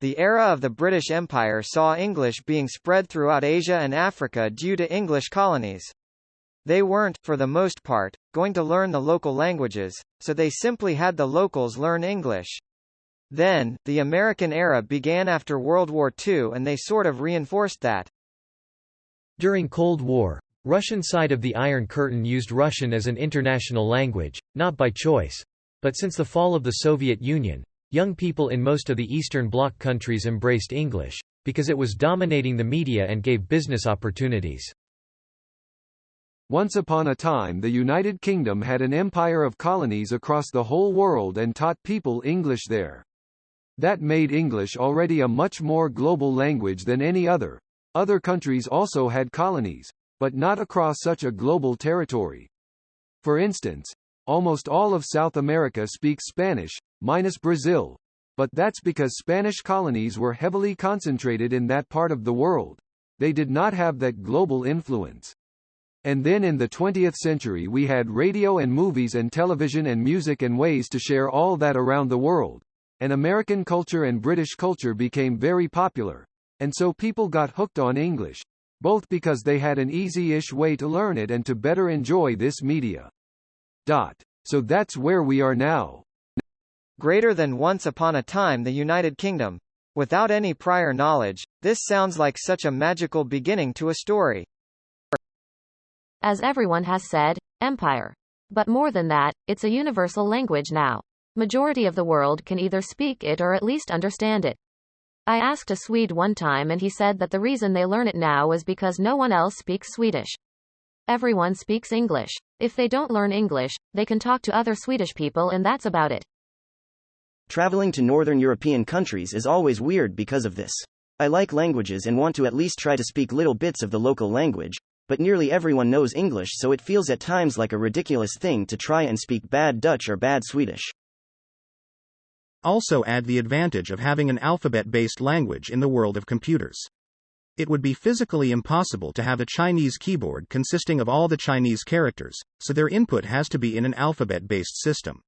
the era of the British Empire saw English being spread throughout Asia and Africa due to English colonies. They weren't, for the most part, going to learn the local languages, so they simply had the locals learn English. Then, the American era began after World War II and they sort of reinforced that. During Cold War, Russian side of the Iron Curtain used Russian as an international language, not by choice. But since the fall of the Soviet Union, young people in most of the Eastern Bloc countries embraced English, because it was dominating the media and gave business opportunities. Once upon a time the United Kingdom had an empire of colonies across the whole world and taught people English there. That made English already a much more global language than any other. Other countries also had colonies, but not across such a global territory. For instance, almost all of South America speaks Spanish, minus Brazil. But that's because Spanish colonies were heavily concentrated in that part of the world. They did not have that global influence. And then in the 20th century we had radio and movies and television and music and ways to share all that around the world. And American culture and British culture became very popular. And so people got hooked on English. Both because they had an easy-ish way to learn it and to better enjoy this media. So that's where we are now. Greater than once upon a time the United Kingdom. Without any prior knowledge, this sounds like such a magical beginning to a story. As everyone has said, empire. But more than that, it's a universal language now. Majority of the world can either speak it or at least understand it. I asked a Swede one time and he said that the reason they learn it now is because no one else speaks Swedish. Everyone speaks English. If they don't learn English, they can talk to other Swedish people and that's about it. Traveling to Northern European countries is always weird because of this. I like languages and want to at least try to speak little bits of the local language, but nearly everyone knows English, so it feels at times like a ridiculous thing to try and speak bad Dutch or bad Swedish. Also add the advantage of having an alphabet-based language in the world of computers. It would be physically impossible to have a Chinese keyboard consisting of all the Chinese characters, so their input has to be in an alphabet-based system.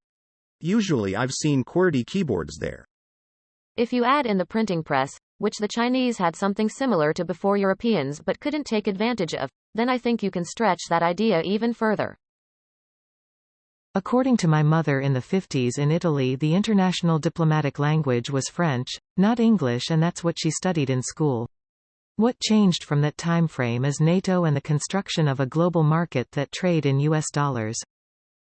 Usually I've seen QWERTY keyboards there. If you add in the printing press, which the Chinese had something similar to before Europeans but couldn't take advantage of, then I think you can stretch that idea even further. According to my mother, in the 50s in Italy the international diplomatic language was French, not English, and that's what she studied in school. What changed from that time frame is NATO and the construction of a global market that trade in US dollars.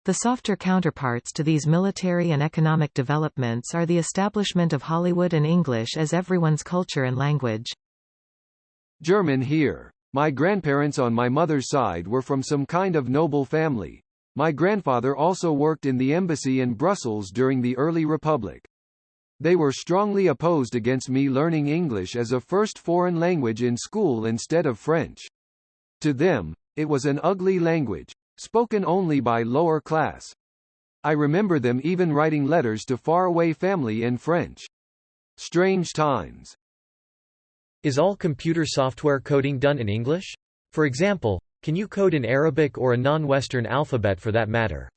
The softer counterparts to these military and economic developments are the establishment of Hollywood and English as everyone's culture and language. German here. My grandparents on my mother's side were from some kind of noble family. My grandfather also worked in the embassy in Brussels during the early Republic. They were strongly opposed against me learning English as a first foreign language in school instead of French. To them, it was an ugly language, spoken only by lower class. I remember them even writing letters to faraway family in French. Strange times. Is all computer software coding done in English? For example, can you code in Arabic or a non-Western alphabet for that matter?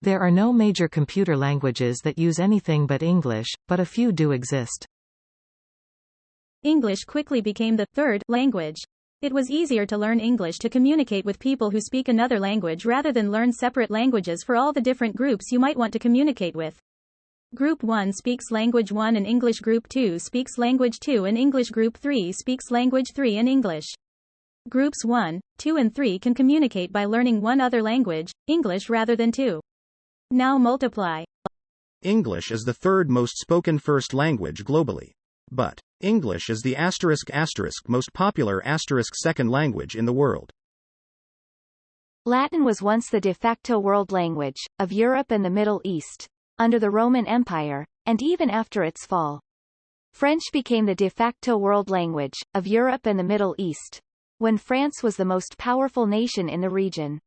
There are no major computer languages that use anything but English, but a few do exist. English quickly became the third language. It was easier to learn English to communicate with people who speak another language rather than learn separate languages for all the different groups you might want to communicate with. Group 1 speaks language 1 and English. Group 2 speaks language 2 and English. Group 3 speaks language 3 and English. Groups 1, 2 and 3 can communicate by learning one other language, English, rather than two. Now multiply. English is the third most spoken first language globally. But English is the *** most popular * second language in the world. Latin was once the de facto world language of Europe and the Middle East, under the Roman Empire, and even after its fall. French became the de facto world language of Europe and the Middle East, when France was the most powerful nation in the region.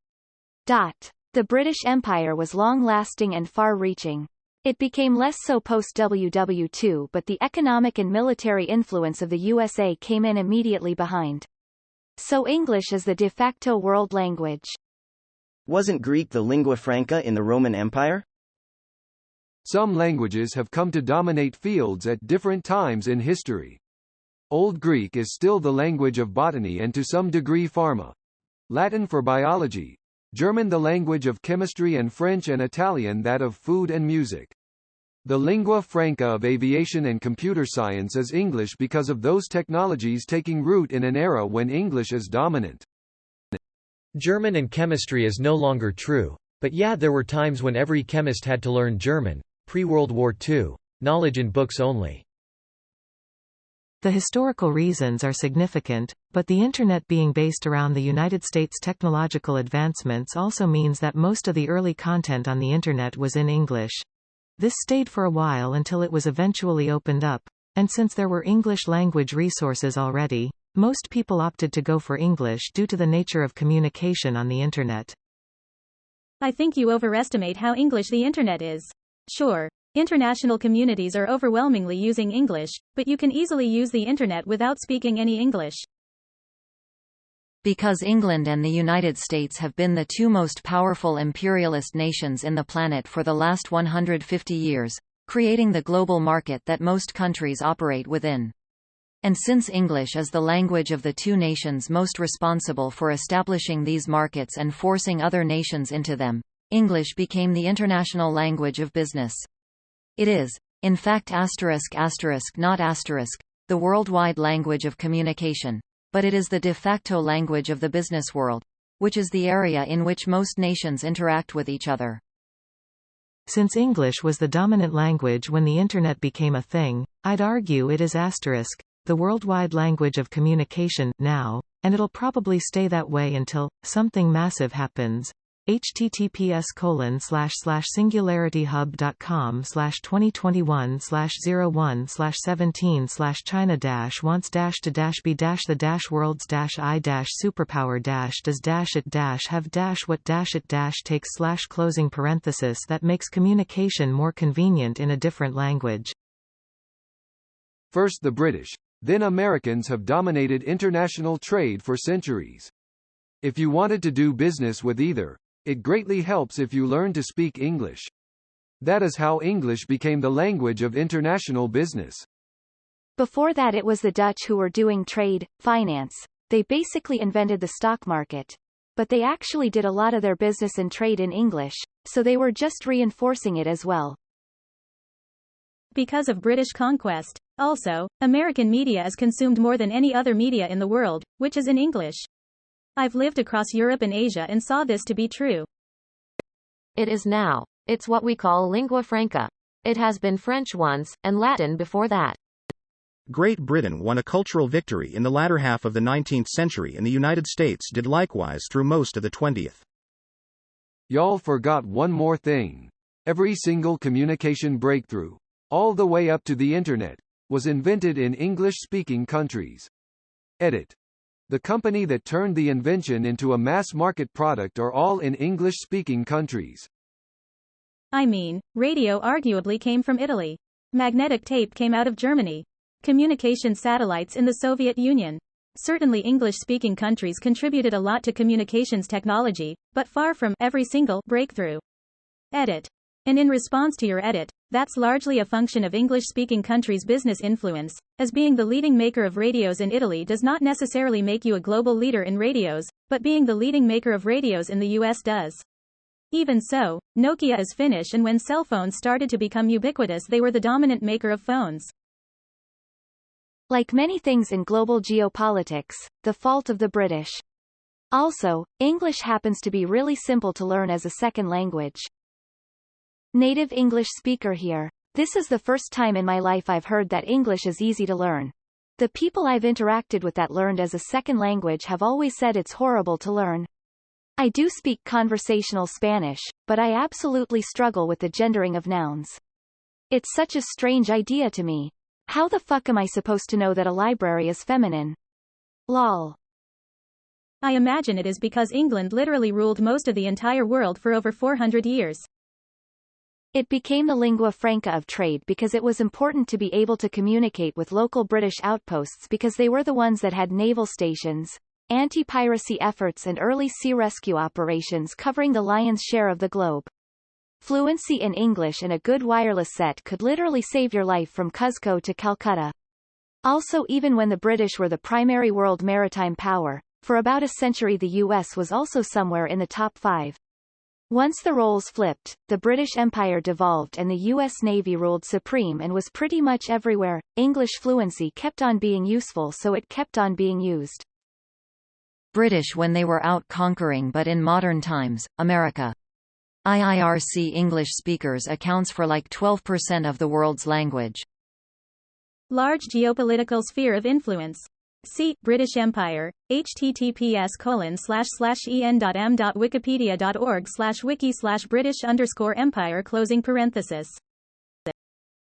The British Empire was long-lasting and far-reaching. It became less so post-World War II, but the economic and military influence of the USA came in immediately behind. So English is the de facto world language. Wasn't Greek the lingua franca in the Roman Empire? Some languages have come to dominate fields at different times in history. Old Greek is still the language of botany and to some degree pharma. Latin for biology. German the language of chemistry and French and Italian that of food and music. The lingua franca of aviation and computer science is English because of those technologies taking root in an era when English is dominant. German and chemistry is no longer true. But yeah, there were times when every chemist had to learn German, pre-World War II. Knowledge in books only. The historical reasons are significant, but the Internet being based around the United States' technological advancements also means that most of the early content on the Internet was in English. This stayed for a while until it was eventually opened up, and since there were English language resources already, most people opted to go for English due to the nature of communication on the Internet. I think you overestimate how English the Internet is. Sure, international communities are overwhelmingly using English, but you can easily use the Internet without speaking any English. Because England and the United States have been the two most powerful imperialist nations in the planet for the last 150 years, creating the global market that most countries operate within. And since English is the language of the two nations most responsible for establishing these markets and forcing other nations into them, English became the international language of business. It is, in fact not the worldwide language of communication, but it is the de facto language of the business world, which is the area in which most nations interact with each other. Since English was the dominant language when the Internet became a thing, I'd argue it is the worldwide language of communication now, and it'll probably stay that way until something massive happens. https://singularity-hub.com/2021/0one/17/China-wants-to-be-the-worlds-I-super-power-does-it-closing parenthesis that makes communication more convenient in a different language. First the British, then Americans have dominated international trade for centuries. If you wanted to do business with either, it greatly helps if you learn to speak English. That is how English became the language of international business. Before that it was the Dutch who were doing trade, finance. They basically invented the stock market. But they actually did a lot of their business and trade in English, so they were just reinforcing it as well. Because of British conquest. Also, American media is consumed more than any other media in the world, which is in English. I've lived across Europe and Asia and saw this to be true. It is now. It's what we call lingua franca. It has been French once, and Latin before that. Great Britain won a cultural victory in the latter half of the 19th century, and the United States did likewise through most of the 20th. Y'all forgot one more thing. Every single communication breakthrough, all the way up to the Internet, was invented in English-speaking countries. Edit. The company that turned the invention into a mass-market product are all in English-speaking countries. I mean, radio arguably came from Italy. Magnetic tape came out of Germany. Communication satellites in the Soviet Union. Certainly English-speaking countries contributed a lot to communications technology, but far from every single breakthrough. Edit. And in response to your edit, that's largely a function of English-speaking countries' business influence, as being the leading maker of radios in Italy does not necessarily make you a global leader in radios, but being the leading maker of radios in the US does. Even so, Nokia is Finnish, and when cell phones started to become ubiquitous they were the dominant maker of phones. Like many things in global geopolitics, the fault of the British. Also, English happens to be really simple to learn as a second language. Native English speaker here. This is the first time in my life I've heard that English is easy to learn. The people I've interacted with that learned as a second language have always said it's horrible to learn. I do speak conversational Spanish, but I absolutely struggle with the gendering of nouns. It's such a strange idea to me. How the fuck am I supposed to know that a library is feminine? Lol. I imagine it is because England literally ruled most of the entire world for over 400 years. It became the lingua franca of trade because it was important to be able to communicate with local British outposts because they were the ones that had naval stations, anti-piracy efforts and early sea rescue operations covering the lion's share of the globe. Fluency in English and a good wireless set could literally save your life from Cuzco to Calcutta. Also, even when the British were the primary world maritime power, for about a century the US was also somewhere in the top 5. Once the roles flipped, the British Empire devolved and the U.S. Navy ruled supreme and was pretty much everywhere. English fluency kept on being useful, so it kept on being used. British when they were out conquering, but in modern times, America. IIRC English speakers accounts for like 12% of the world's language. Large geopolitical sphere of influence. See British Empire. https://en.m.wikipedia.org/wiki/British_Empire